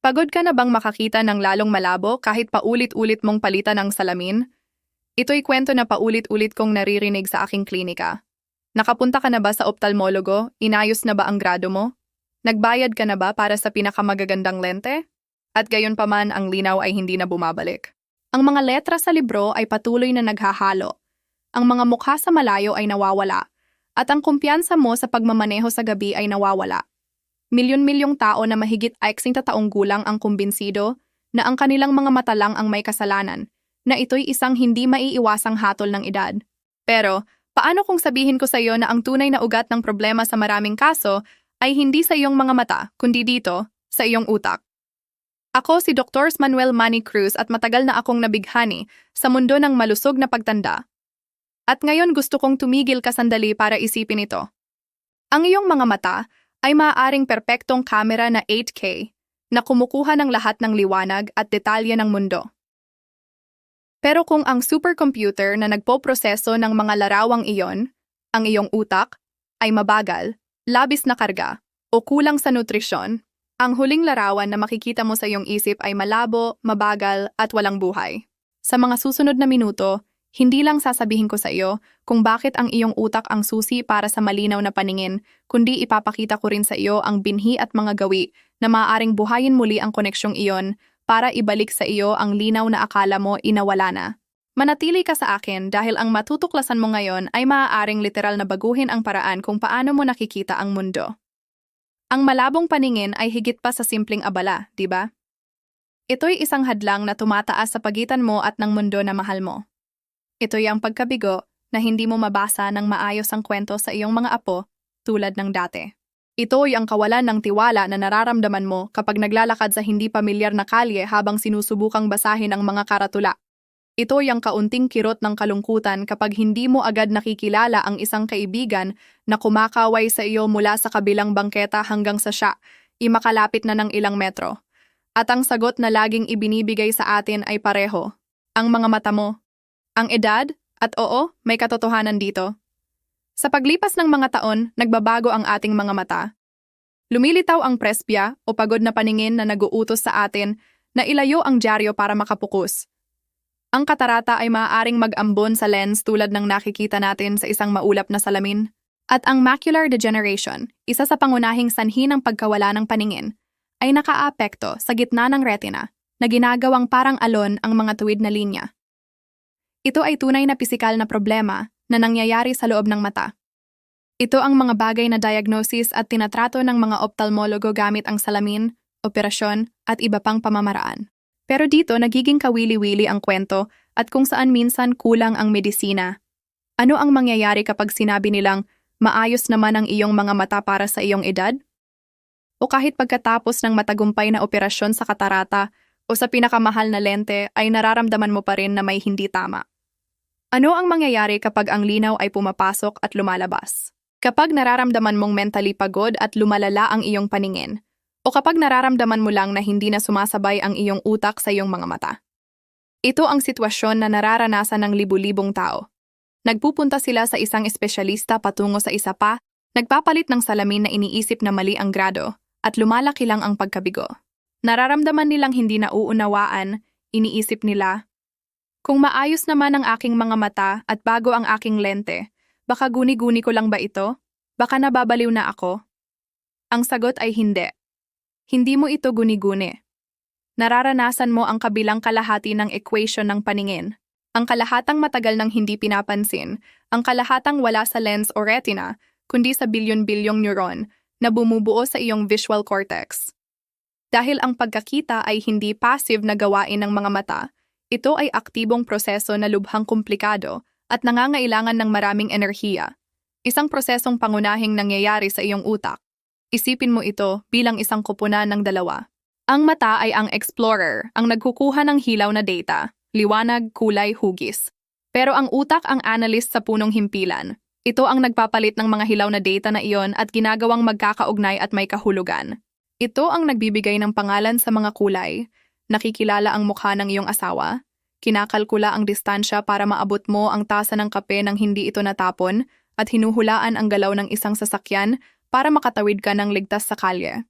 Pagod ka na bang makakita ng lalong malabo kahit paulit-ulit mong palitan ng salamin? Ito'y kwento na paulit-ulit kong naririnig sa aking klinika. Nakapunta ka na ba sa optalmologo? Inayos na ba ang grado mo? Nagbayad ka na ba para sa pinakamagagandang lente? At gayon pa man ang linaw ay hindi na bumabalik. Ang mga letra sa libro ay patuloy na naghahalo. Ang mga mukha sa malayo ay nawawala. At ang kumpiyansa mo sa pagmamaneho sa gabi ay nawawala. Milyon-milyong tao na mahigit 60 taong gulang ang kumbinsido na ang kanilang mga mata lang ang may kasalanan, na ito'y isang hindi maiiwasang hatol ng edad. Pero, paano kung sabihin ko sa iyo na ang tunay na ugat ng problema sa maraming kaso ay hindi sa iyong mga mata, kundi dito, sa iyong utak? Ako si Dr. Manuel Manny Cruz at matagal na akong nabighani sa mundo ng malusog na pagtanda. At ngayon gusto kong tumigil ka sandali para isipin ito. Ang iyong mga mata ay maaaring perpektong kamera na 8K na kumukuha ng lahat ng liwanag at detalye ng mundo. Pero kung ang supercomputer na nagpoproseso ng mga larawang iyon, ang iyong utak, ay mabagal, labis na karga, o kulang sa nutrisyon, ang huling larawan na makikita mo sa iyong isip ay malabo, mabagal, at walang buhay. Sa mga susunod na minuto, hindi lang sasabihin ko sa iyo kung bakit ang iyong utak ang susi para sa malinaw na paningin, kundi ipapakita ko rin sa iyo ang binhi at mga gawi na maaaring buhayin muli ang koneksyong iyon para ibalik sa iyo ang linaw na akala mo inawala na. Manatili ka sa akin dahil ang matutuklasan mo ngayon ay maaaring literal na baguhin ang paraan kung paano mo nakikita ang mundo. Ang malabong paningin ay higit pa sa simpleng abala, di ba? Ito'y isang hadlang na tumataas sa pagitan mo at ng mundo na mahal mo. Ito'y ang pagkabigo na hindi mo mabasa ng maayos ang kwento sa iyong mga apo tulad ng dati. Ito'y ang kawalan ng tiwala na nararamdaman mo kapag naglalakad sa hindi pamilyar na kalye habang sinusubukang basahin ang mga karatula. Ito'y ang kaunting kirot ng kalungkutan kapag hindi mo agad nakikilala ang isang kaibigan na kumakaway sa iyo mula sa kabilang bangketa hanggang sa siya, makalapit na ng ilang metro. At ang sagot na laging ibinibigay sa atin ay pareho, ang mga mata mo. Ang edad, at oo, may katotohanan dito. Sa paglipas ng mga taon, nagbabago ang ating mga mata. Lumilitaw ang presbya o pagod na paningin na naguutos sa atin na ilayo ang dyaryo para makapukus. Ang katarata ay maaaring mag-ambon sa lens tulad ng nakikita natin sa isang maulap na salamin. At ang macular degeneration, isa sa pangunahing sanhi ng pagkawala ng paningin, ay nakaapekto sa gitna ng retina na ginagawang parang alon ang mga tuwid na linya. Ito ay tunay na pisikal na problema na nangyayari sa loob ng mata. Ito ang mga bagay na diagnosis at tinatrato ng mga ophthalmologo gamit ang salamin, operasyon, at iba pang pamamaraan. Pero dito nagiging kawili-wili ang kwento at kung saan minsan kulang ang medisina. Ano ang mangyayari kapag sinabi nilang maayos naman ang iyong mga mata para sa iyong edad? O kahit pagkatapos ng matagumpay na operasyon sa katarata o sa pinakamahal na lente ay nararamdaman mo pa rin na may hindi tama. Ano ang mangyayari kapag ang linaw ay pumapasok at lumalabas? Kapag nararamdaman mong mentally pagod at lumalala ang iyong paningin, o kapag nararamdaman mo lang na hindi na sumasabay ang iyong utak sa iyong mga mata. Ito ang sitwasyon na nararanasan ng libu-libong tao. Nagpupunta sila sa isang espesyalista patungo sa isa pa, nagpapalit ng salamin na iniisip na mali ang grado, at lumalaki lang ang pagkabigo. Nararamdaman nilang hindi nauunawaan, iniisip nila, kung maayos naman ang aking mga mata at bago ang aking lente, baka guni-guni ko lang ba ito? Baka nababaliw na ako? Ang sagot ay hindi. Hindi mo ito guni-guni. Nararanasan mo ang kabilang kalahati ng equation ng paningin, ang kalahatang matagal ng hindi pinapansin, ang kalahatang wala sa lens o retina, kundi sa bilyon-bilyong neuron na bumubuo sa iyong visual cortex. Dahil ang pagkakita ay hindi passive na gawain ng mga mata, ito ay aktibong proseso na lubhang komplikado at nangangailangan ng maraming enerhiya. Isang prosesong pangunahing nangyayari sa iyong utak. Isipin mo ito bilang isang koponan ng dalawa. Ang mata ay ang explorer, ang nagkukuha ng hilaw na data, liwanag, kulay, hugis. Pero ang utak ang analyst sa punong himpilan. Ito ang nagpapalit ng mga hilaw na data na iyon at ginagawang magkakaugnay at may kahulugan. Ito ang nagbibigay ng pangalan sa mga kulay, nakikilala ang mukha ng iyong asawa, kinakalkula ang distansya para maabot mo ang tasa ng kape nang hindi ito natapon, at hinuhulaan ang galaw ng isang sasakyan para makatawid ka ng ligtas sa kalye.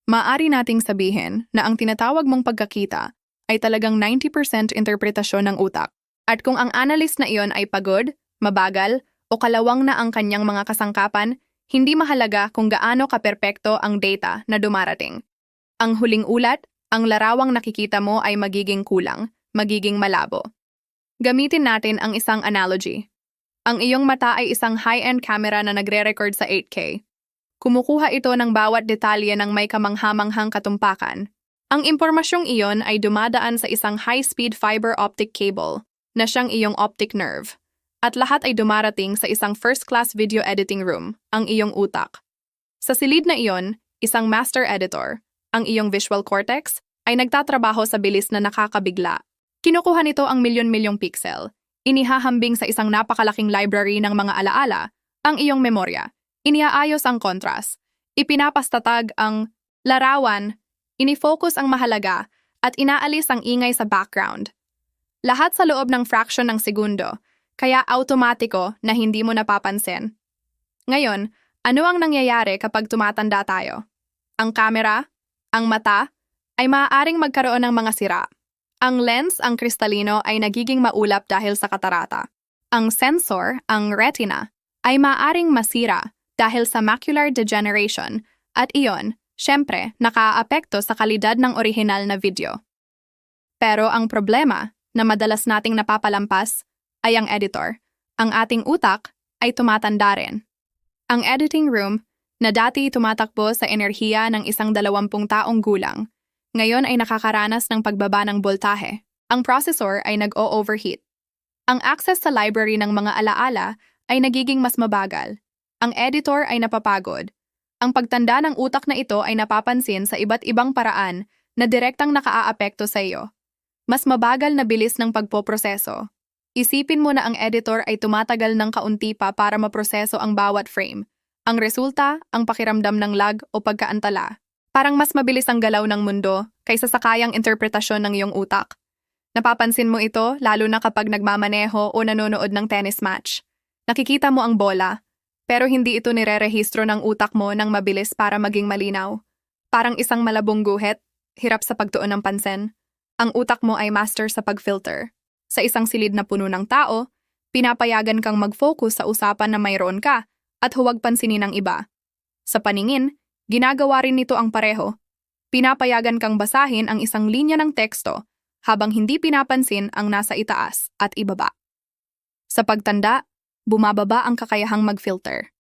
Maaari nating sabihin na ang tinatawag mong pagkakita ay talagang 90% interpretasyon ng utak. At kung ang analyst na iyon ay pagod, mabagal, o kalawang na ang kanyang mga kasangkapan, hindi mahalaga kung gaano kaperpekto ang data na dumarating. Ang huling ulat, ang larawang nakikita mo ay magiging kulang, magiging malabo. Gamitin natin ang isang analogy. Ang iyong mata ay isang high-end camera na nagre-record sa 8K. Kumukuha ito ng bawat detalye ng may kamanghamanghang katumpakan. Ang impormasyong iyon ay dumadaan sa isang high-speed fiber optic cable na siyang iyong optic nerve. At lahat ay dumarating sa isang first-class video editing room, ang iyong utak. Sa silid na iyon, isang master editor, ang iyong visual cortex, ay nagtatrabaho sa bilis na nakakabigla. Kinukuha nito ang milyon-milyong pixel. Inihahambing sa isang napakalaking library ng mga alaala, ang iyong memorya. Iniaayos ang contrast. Ipinapastatag ang larawan, inifocus ang mahalaga, at inaalis ang ingay sa background. Lahat sa loob ng fraction ng segundo, kaya automatiko na hindi mo napapansin. Ngayon, ano ang nangyayari kapag tumatanda tayo? Ang kamera, ang mata, ay maaaring magkaroon ng mga sira. Ang lens, ang kristalino, ay nagiging maulap dahil sa katarata. Ang sensor, ang retina, ay maaaring masira dahil sa macular degeneration at iyon, syempre, nakaaapekto sa kalidad ng orihinal na video. Pero ang problema na madalas nating napapalampas ay ang editor. Ang ating utak ay tumatanda rin. Ang editing room, na dati tumatakbo sa enerhiya ng isang 20 taong gulang, ngayon ay nakakaranas ng pagbaba ng boltahe. Ang processor ay nag-o-overheat. Ang access sa library ng mga alaala ay nagiging mas mabagal. Ang editor ay napapagod. Ang pagtanda ng utak na ito ay napapansin sa iba't ibang paraan na direktang nakaaapekto sa iyo. Mas mabagal na bilis ng pagpoproseso. Isipin mo na ang editor ay tumatagal ng kaunti pa para maproseso ang bawat frame. Ang resulta, ang pakiramdam ng lag o pagkaantala. Parang mas mabilis ang galaw ng mundo kaysa sa kayang interpretasyon ng iyong utak. Napapansin mo ito lalo na kapag nagmamaneho o nanonood ng tennis match. Nakikita mo ang bola, pero hindi ito nirerehistro ng utak mo ng mabilis para maging malinaw. Parang isang malabong guhit, hirap sa pagtuon ng pansin. Ang utak mo ay master sa pag-filter. Sa isang silid na puno ng tao, pinapayagan kang mag-focus sa usapan na mayroon ka at huwag pansinin ang iba. Sa paningin, ginagawa rin nito ang pareho. Pinapayagan kang basahin ang isang linya ng teksto habang hindi pinapansin ang nasa itaas at ibaba. Sa pagtanda, bumababa ang kakayahang mag-filter.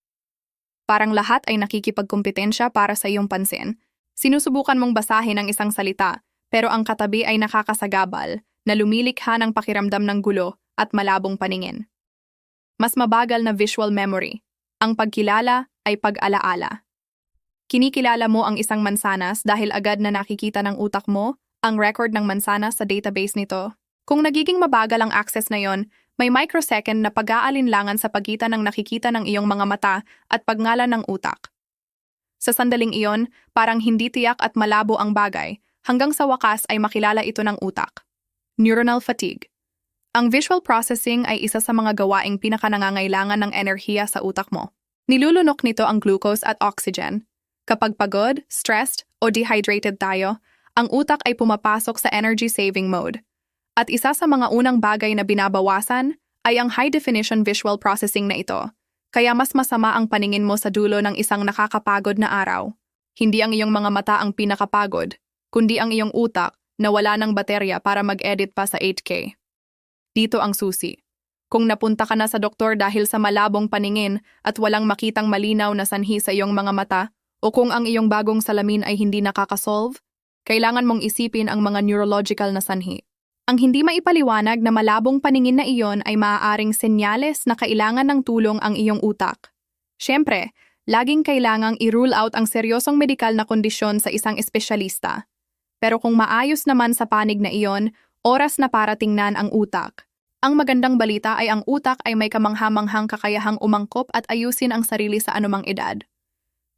Parang lahat ay nakikipagkompetensya para sa iyong pansin. Sinusubukan mong basahin ang isang salita, pero ang katabi ay nakakasagabal na lumilikha ng pakiramdam ng gulo at malabong paningin. Mas mabagal na visual memory. Ang pagkilala ay pag-alaala. Kinikilala mo ang isang mansanas dahil agad na nakikita ng utak mo ang record ng mansanas sa database nito. Kung nagiging mabagal ang access na yon, may microsecond na pag-aalinlangan sa pagitan ng nakikita ng iyong mga mata at pagngalan ng utak. Sa sandaling iyon, parang hindi tiyak at malabo ang bagay, hanggang sa wakas ay makilala ito ng utak. Neuronal fatigue. Ang visual processing ay isa sa mga gawaing pinakanangangailangan ng enerhiya sa utak mo. Nilulunok nito ang glucose at oxygen. Kapag pagod, stressed, o dehydrated tayo, ang utak ay pumapasok sa energy-saving mode. At isa sa mga unang bagay na binabawasan ay ang high-definition visual processing na ito. Kaya mas masama ang paningin mo sa dulo ng isang nakakapagod na araw. Hindi ang iyong mga mata ang pinakapagod, kundi ang iyong utak na wala ng baterya para mag-edit pa sa 8K. Dito ang susi. Kung napunta ka na sa doktor dahil sa malabong paningin at walang makitang malinaw na sanhi sa iyong mga mata, o kung ang iyong bagong salamin ay hindi nakakasolve, kailangan mong isipin ang mga neurological na sanhi. Ang hindi maipaliwanag na malabong paningin na iyon ay maaaring senyales na kailangan ng tulong ang iyong utak. Siyempre, laging kailangang i-rule out ang seryosong medikal na kondisyon sa isang espesyalista. Pero kung maayos naman sa panig na iyon, oras na para tingnan ang utak. Ang magandang balita ay ang utak ay may kamanghamanghang kakayahang umangkop at ayusin ang sarili sa anumang edad.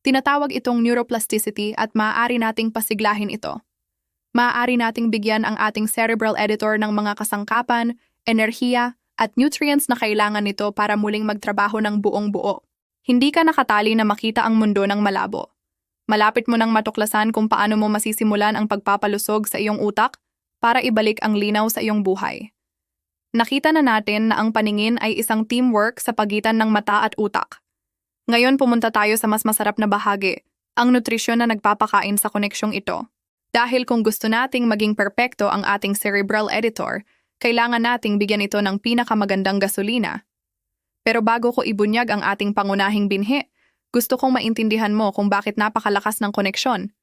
Tinatawag itong neuroplasticity at maaari nating pasiglahin ito. Maaari nating bigyan ang ating cerebral editor ng mga kasangkapan, enerhiya, at nutrients na kailangan nito para muling magtrabaho ng buong buo. Hindi ka nakatali na makita ang mundo ng malabo. Malapit mo nang matuklasan kung paano mo masisimulan ang pagpapalusog sa iyong utak para ibalik ang linaw sa iyong buhay. Nakita na natin na ang paningin ay isang teamwork sa pagitan ng mata at utak. Ngayon pumunta tayo sa mas masarap na bahagi, ang nutrisyon na nagpapakain sa koneksyong ito. Dahil kung gusto nating maging perpekto ang ating cerebral editor, kailangan nating bigyan ito ng pinakamagandang gasolina. Pero bago ko ibunyag ang ating pangunahing binhi, gusto kong maintindihan mo kung bakit napakalakas ng koneksyon.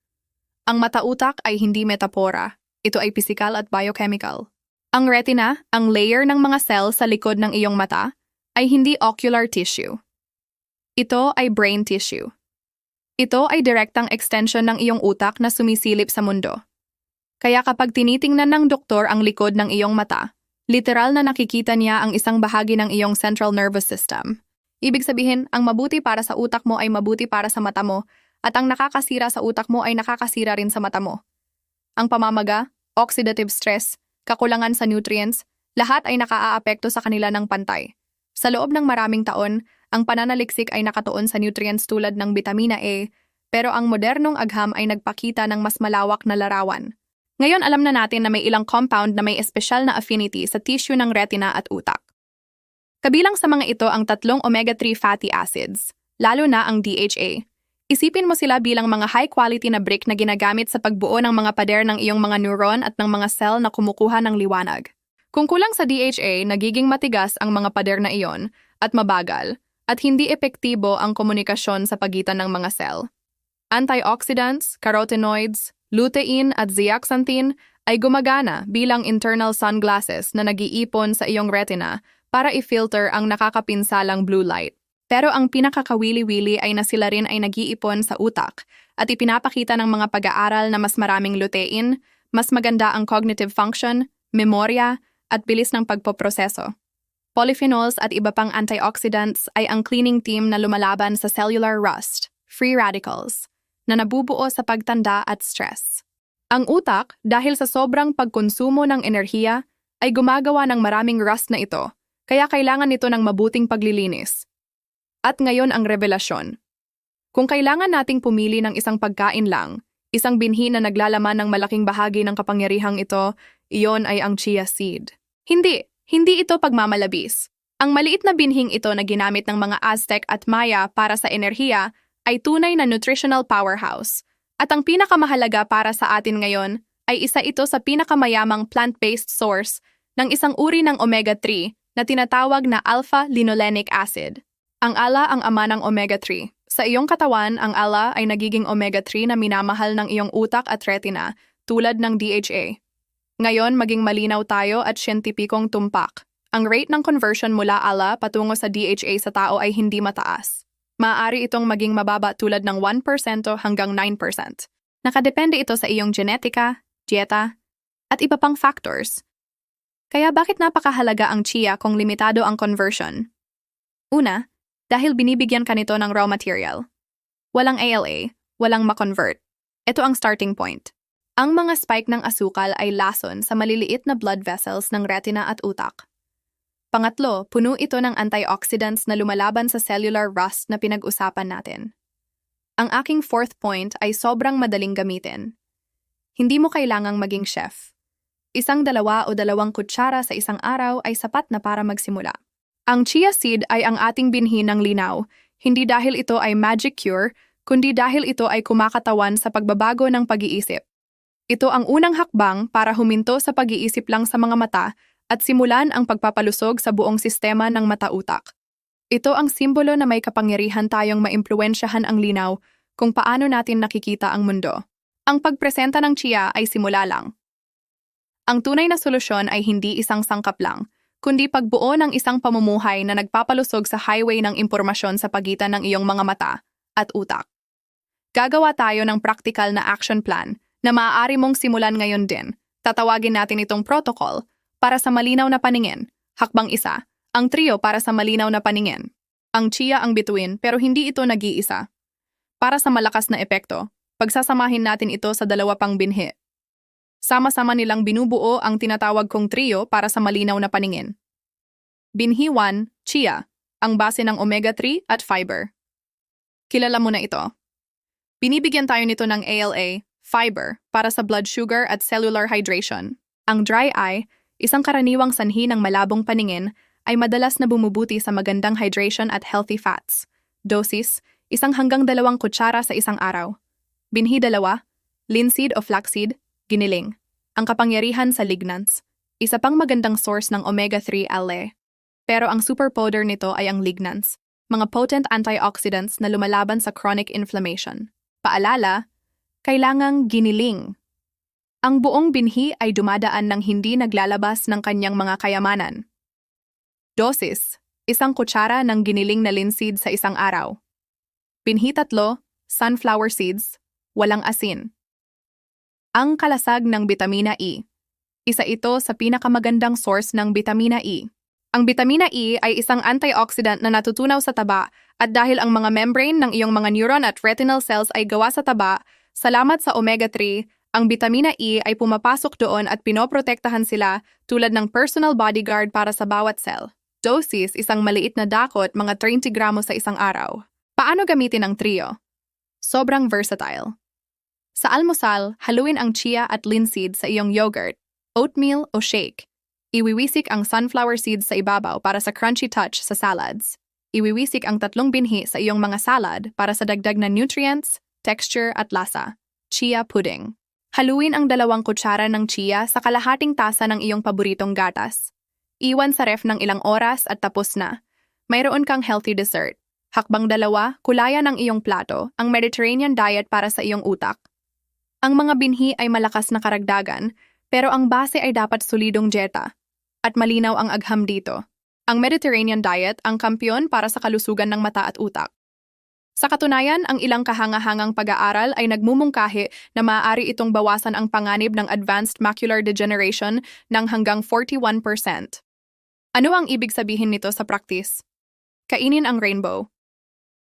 Ang mata-utak ay hindi metapora, ito ay pisikal at biochemical. Ang retina, ang layer ng mga cell sa likod ng iyong mata, ay hindi ocular tissue. Ito ay brain tissue. Ito ay direktang extension ng iyong utak na sumisilip sa mundo. Kaya kapag tinitingnan ng doktor ang likod ng iyong mata, literal na nakikita niya ang isang bahagi ng iyong central nervous system. Ibig sabihin, ang mabuti para sa utak mo ay mabuti para sa mata mo, at ang nakakasira sa utak mo ay nakakasira rin sa mata mo. Ang pamamaga, oxidative stress, kakulangan sa nutrients, lahat ay nakaaapekto sa kanila ng pantay. Sa loob ng maraming taon, ang pananaliksik ay nakatuon sa nutrients tulad ng vitamina A, pero ang modernong agham ay nagpakita ng mas malawak na larawan. Ngayon alam na natin na may ilang compound na may espesyal na affinity sa tissue ng retina at utak. Kabilang sa mga ito ang 3 omega-3 fatty acids, lalo na ang DHA. Isipin mo sila bilang mga high-quality na brick na ginagamit sa pagbuo ng mga pader ng iyong mga neuron at ng mga cell na kumukuha ng liwanag. Kung kulang sa DHA, nagiging matigas ang mga pader na iyon at mabagal, at hindi epektibo ang komunikasyon sa pagitan ng mga cell. Antioxidants, carotenoids, lutein at zeaxanthin ay gumagana bilang internal sunglasses na nag-iipon sa iyong retina para i-filter ang nakakapinsalang blue light. Pero ang pinakakawili-wili ay na sila rin ay nag-iipon sa utak at ipinapakita ng mga pag-aaral na mas maraming lutein, mas maganda ang cognitive function, memorya, at bilis ng pagpoproseso. Polyphenols at iba pang antioxidants ay ang cleaning team na lumalaban sa cellular rust, free radicals, na nabubuo sa pagtanda at stress. Ang utak, dahil sa sobrang pagkonsumo ng enerhiya, ay gumagawa ng maraming rust na ito, kaya kailangan nito ng mabuting paglilinis. At ngayon ang revelasyon. Kung kailangan nating pumili ng isang pagkain lang, isang binhi na naglalaman ng malaking bahagi ng kapangyarihang ito, iyon ay ang chia seed. Hindi ito pagmamalabis. Ang maliit na binhing ito na ginamit ng mga Aztec at Maya para sa enerhiya ay tunay na nutritional powerhouse. At ang pinakamahalaga para sa atin ngayon ay isa ito sa pinakamayamang plant-based source ng isang uri ng omega-3 na tinatawag na alpha-linolenic acid. Ang ala ang ama ng omega-3. Sa iyong katawan, ang ala ay nagiging omega-3 na minamahal ng iyong utak at retina, tulad ng DHA. Ngayon, maging malinaw tayo at siyentipikong tumpak. Ang rate ng conversion mula ala patungo sa DHA sa tao ay hindi mataas. Maaari itong maging mababa tulad ng 1% hanggang 9%. Nakadepende ito sa iyong genetika, dieta, at iba pang factors. Kaya bakit napakahalaga ang chia kung limitado ang conversion? Una, dahil binibigyan ka nito ng raw material. Walang ALA, walang ma-convert. Ito ang starting point. Ang mga spike ng asukal ay lason sa maliliit na blood vessels ng retina at utak. Pangatlo, puno ito ng antioxidants na lumalaban sa cellular rust na pinag-usapan natin. Ang aking 4th point ay sobrang madaling gamitin. Hindi mo kailangang maging chef. 1, 2 o 2 kutsara sa isang araw ay sapat na para magsimula. Ang chia seed ay ang ating binhi ng linaw, hindi dahil ito ay magic cure, kundi dahil ito ay kumakatawan sa pagbabago ng pag-iisip. Ito ang unang hakbang para huminto sa pag-iisip lang sa mga mata at simulan ang pagpapalusog sa buong sistema ng mata-utak. Ito ang simbolo na may kapangyarihan tayong maimpluwensyahan ang linaw kung paano natin nakikita ang mundo. Ang pagpresenta ng chia ay simula lang. Ang tunay na solusyon ay hindi isang sangkap lang, kundi pagbuo ng isang pamumuhay na nagpapalusog sa highway ng impormasyon sa pagitan ng iyong mga mata at utak. Gagawa tayo ng practical na action plan na maaari mong simulan ngayon din. Tatawagin natin itong protocol para sa malinaw na paningin. Hakbang 1, ang trio para sa malinaw na paningin. Ang chia ang bituin pero hindi ito nag-iisa. Para sa malakas na epekto, pagsasamahin natin ito sa 2 pang binhi. Sama-sama nilang binubuo ang tinatawag kong trio para sa malinaw na paningin. Binhi 1, chia, ang base ng omega-3 at fiber. Kilala mo na ito. Binibigyan tayo nito ng ALA, fiber, para sa blood sugar at cellular hydration. Ang dry eye, isang karaniwang sanhi ng malabong paningin, ay madalas na bumubuti sa magandang hydration at healthy fats. Dosis, 1 hanggang 2 kutsara sa isang araw. Binhi 2, linseed o flaxseed, giniling. Ang kapangyarihan sa lignans, isa pang magandang source ng omega-3 ALA. Pero ang super powder nito ay ang lignans, mga potent antioxidants na lumalaban sa chronic inflammation. Paalala, kailangang giniling. Ang buong binhi ay dumadaan ng hindi naglalabas ng kanyang mga kayamanan. Dosis, 1 kutsara ng giniling na linseed sa isang araw. Binhi 3, sunflower seeds, walang asin. Ang kalasag ng bitamina E. Isa ito sa pinakamagandang source ng bitamina E. Ang bitamina E ay isang antioxidant na natutunaw sa taba at dahil ang mga membrane ng iyong mga neuron at retinal cells ay gawa sa taba, salamat sa omega-3, ang bitamina E ay pumapasok doon at pinoprotektahan sila tulad ng personal bodyguard para sa bawat cell. Dosis, isang maliit na dakot, mga 30 gramos sa isang araw. Paano gamitin ang trio? Sobrang versatile. Sa almusal, haluin ang chia at linseed sa iyong yogurt, oatmeal o shake. Iwiwisik ang sunflower seeds sa ibabaw para sa crunchy touch sa salads. Iwiwisik ang 3 binhi sa iyong mga salad para sa dagdag na nutrients, texture at lasa. Chia pudding. Haluin ang 2 kutsara ng chia sa kalahating tasa ng iyong paboritong gatas. Iwan sa ref ng ilang oras at tapos na. Mayroon kang healthy dessert. Hakbang 2, kulayan ng iyong plato, ang Mediterranean diet para sa iyong utak. Ang mga binhi ay malakas na karagdagan, pero ang base ay dapat solidong dieta. At malinaw ang agham dito. Ang Mediterranean diet ang kampyon para sa kalusugan ng mata at utak. Sa katunayan, ang ilang kahangahangang pag-aaral ay nagmumungkahi na maaari itong bawasan ang panganib ng advanced macular degeneration ng hanggang 41%. Ano ang ibig sabihin nito sa praktis? Kainin ang rainbow.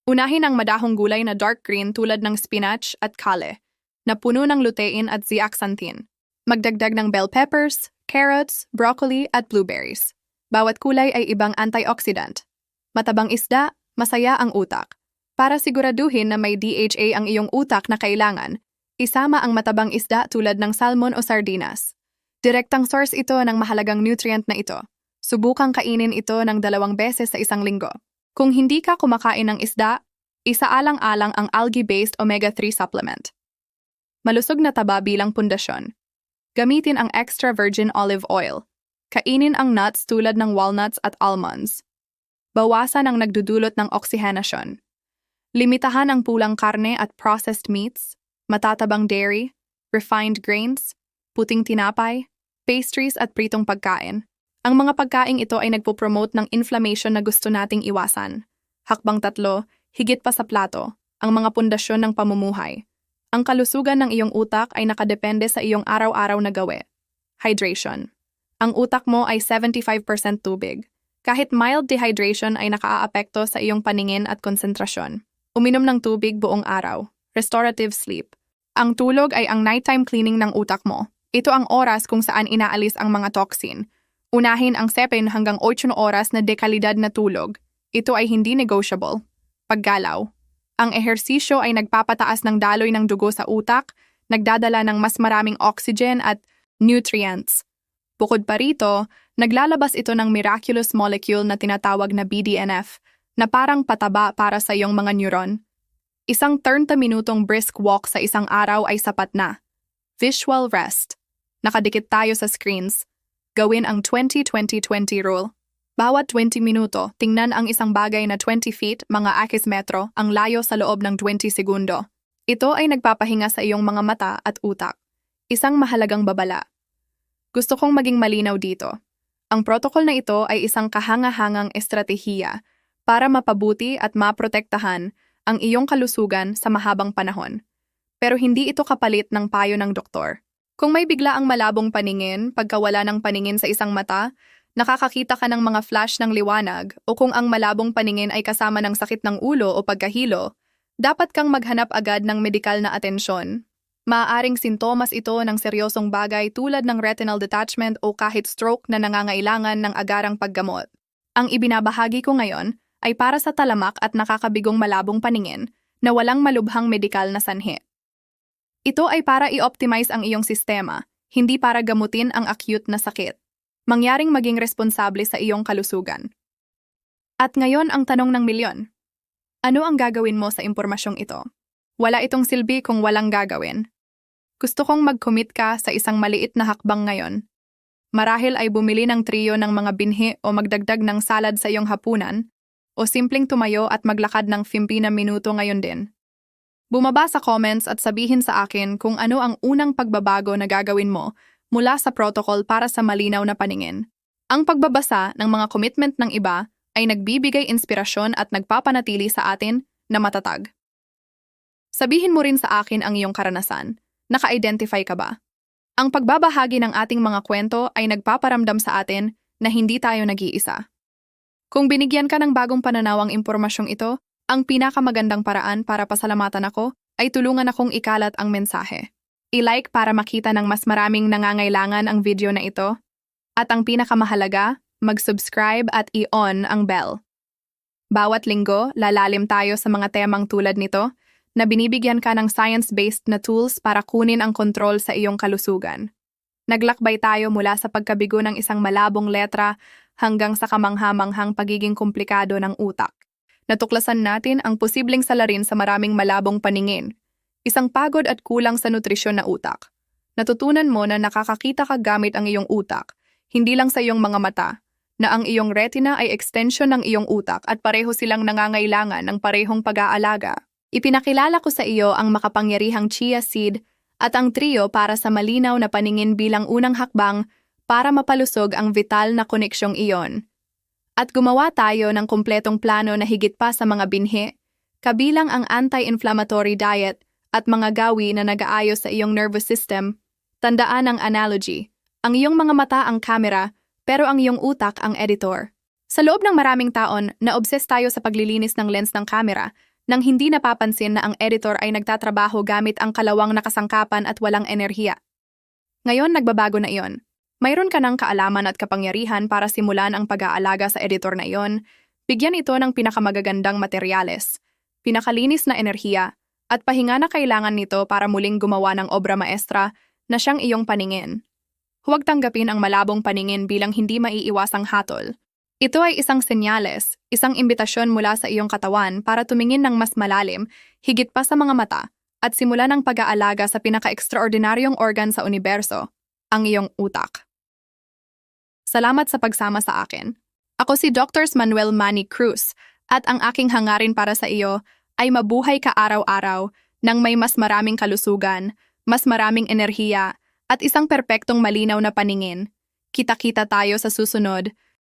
Unahin ang madahong gulay na dark green tulad ng spinach at kale, na puno ng lutein at zeaxanthin. Magdagdag ng bell peppers, carrots, broccoli at blueberries. Bawat kulay ay ibang antioxidant. Matabang isda, masaya ang utak. Para siguraduhin na may DHA ang iyong utak na kailangan, isama ang matabang isda tulad ng salmon o sardinas. Direktang source ito ng mahalagang nutrient na ito. Subukang kainin ito ng 2 beses sa isang linggo. Kung hindi ka kumakain ng isda, isaalang-alang ang algae-based omega-3 supplement. Malusog na taba bilang pundasyon. Gamitin ang extra virgin olive oil. Kainin ang nuts tulad ng walnuts at almonds. Bawasan ang nagdudulot ng oxygenasyon. Limitahan ang pulang karne at processed meats, matatabang dairy, refined grains, puting tinapay, pastries at pritong pagkain. Ang mga pagkaing ito ay nagpo-promote ng inflammation na gusto nating iwasan. Hakbang 3, higit pa sa plato, ang mga pundasyon ng pamumuhay. Ang kalusugan ng iyong utak ay nakadepende sa iyong araw-araw na gawe. Hydration. Ang utak mo ay 75% tubig. Kahit mild dehydration ay nakaaapekto sa iyong paningin at konsentrasyon. Uminom ng tubig buong araw. Restorative sleep. Ang tulog ay ang nighttime cleaning ng utak mo. Ito ang oras kung saan inaalis ang mga toxin. Unahin ang 7 hanggang 8 oras na dekalidad na tulog. Ito ay hindi negotiable. Paggalaw. Ang ehersisyo ay nagpapataas ng daloy ng dugo sa utak, nagdadala ng mas maraming oxygen at nutrients. Bukod pa rito, naglalabas ito ng miraculous molecule na tinatawag na BDNF, na parang pataba para sa iyong mga neuron. Isang 30 minutong brisk walk sa isang araw ay sapat na. Visual rest. Nakadikit tayo sa screens. Gawin ang 20-20-20 rule. Bawat 20 minuto, tingnan ang isang bagay na 20 feet, mga akis metro, ang layo sa loob ng 20 segundo. Ito ay nagpapahinga sa iyong mga mata at utak. Isang mahalagang babala. Gusto kong maging malinaw dito. Ang protocol na ito ay isang kahangahangang estratehiya para mapabuti at maprotektahan ang iyong kalusugan sa mahabang panahon. Pero hindi ito kapalit ng payo ng doktor. Kung may bigla ang malabong paningin, pagkawala ng paningin sa isang mata, nakakakita ka ng mga flash ng liwanag o kung ang malabong paningin ay kasama ng sakit ng ulo o pagkahilo, dapat kang maghanap agad ng medikal na atensyon. Maaaring sintomas ito ng seryosong bagay tulad ng retinal detachment o kahit stroke na nangangailangan ng agarang paggamot. Ang ibinabahagi ko ngayon ay para sa talamak at nakakabigong malabong paningin na walang malubhang medikal na sanhi. Ito ay para i-optimize ang iyong sistema, hindi para gamutin ang acute na sakit. Mangyaring maging responsable sa iyong kalusugan. At ngayon ang tanong ng milyon. Ano ang gagawin mo sa impormasyong ito? Wala itong silbi kung walang gagawin. Gusto kong mag-commit ka sa isang maliit na hakbang ngayon. Marahil ay bumili ng trio ng mga binhi o magdagdag ng salad sa iyong hapunan, o simpleng tumayo at maglakad ng 15 minuto ngayon din. Bumaba sa comments at sabihin sa akin kung ano ang unang pagbabago na gagawin mo mula sa protocol para sa malinaw na paningin. Ang pagbabasa ng mga commitment ng iba ay nagbibigay inspirasyon at nagpapanatili sa atin na matatag. Sabihin mo rin sa akin ang iyong karanasan. Naka-identify ka ba? Ang pagbabahagi ng ating mga kwento ay nagpaparamdam sa atin na hindi tayo nag-iisa. Kung binigyan ka ng bagong pananaw ang impormasyong ito, ang pinakamagandang paraan para pasalamatan ako ay tulungan akong ikalat ang mensahe. I-like para makita ng mas maraming nangangailangan ang video na ito. At ang pinakamahalaga, mag-subscribe at i-on ang bell. Bawat linggo, lalalim tayo sa mga temang tulad nito na binibigyan ka ng science-based na tools para kunin ang kontrol sa iyong kalusugan. Naglakbay tayo mula sa pagkabigo ng isang malabong letra hanggang sa kamangha-manghang pagiging komplikado ng utak. Natuklasan natin ang posibleng salarin sa maraming malabong paningin, isang pagod at kulang sa nutrisyon na utak. Natutunan mo na nakakakita ka gamit ang iyong utak, hindi lang sa iyong mga mata, na ang iyong retina ay extension ng iyong utak at pareho silang nangangailangan ng parehong pag-aalaga. Ipinakilala ko sa iyo ang makapangyarihang chia seed at ang trio para sa malinaw na paningin bilang unang hakbang para mapalusog ang vital na koneksyong iyon. At gumawa tayo ng kumpletong plano na higit pa sa mga binhi, kabilang ang anti-inflammatory diet at mga gawi na nag-aayos sa iyong nervous system. Tandaan ang analogy. Ang iyong mga mata ang camera, pero ang iyong utak ang editor. Sa loob ng maraming taon, na-obsess tayo sa paglilinis ng lens ng camera, nang hindi napapansin na ang editor ay nagtatrabaho gamit ang kalawang nakasangkapan at walang enerhiya. Ngayon, nagbabago na iyon. Mayroon ka ng kaalaman at kapangyarihan para simulan ang pag-aalaga sa editor na iyon, bigyan ito ng pinakamagagandang materyales, pinakalinis na enerhiya, at pahinga na kailangan nito para muling gumawa ng obra maestra na siyang iyong paningin. Huwag tanggapin ang malabong paningin bilang hindi maiiwasang hatol. Ito ay isang senyales, isang imbitasyon mula sa iyong katawan para tumingin ng mas malalim, higit pa sa mga mata, at simulan ang pag-aalaga sa pinaka-extraordinaryong organ sa universo, ang iyong utak. Salamat sa pagsama sa akin. Ako si Dr. Manuel Manny Cruz, at ang aking hangarin para sa iyo ay mabuhay ka araw-araw nang may mas maraming kalusugan, mas maraming enerhiya, at isang perpektong malinaw na paningin. Kita-kita tayo sa susunod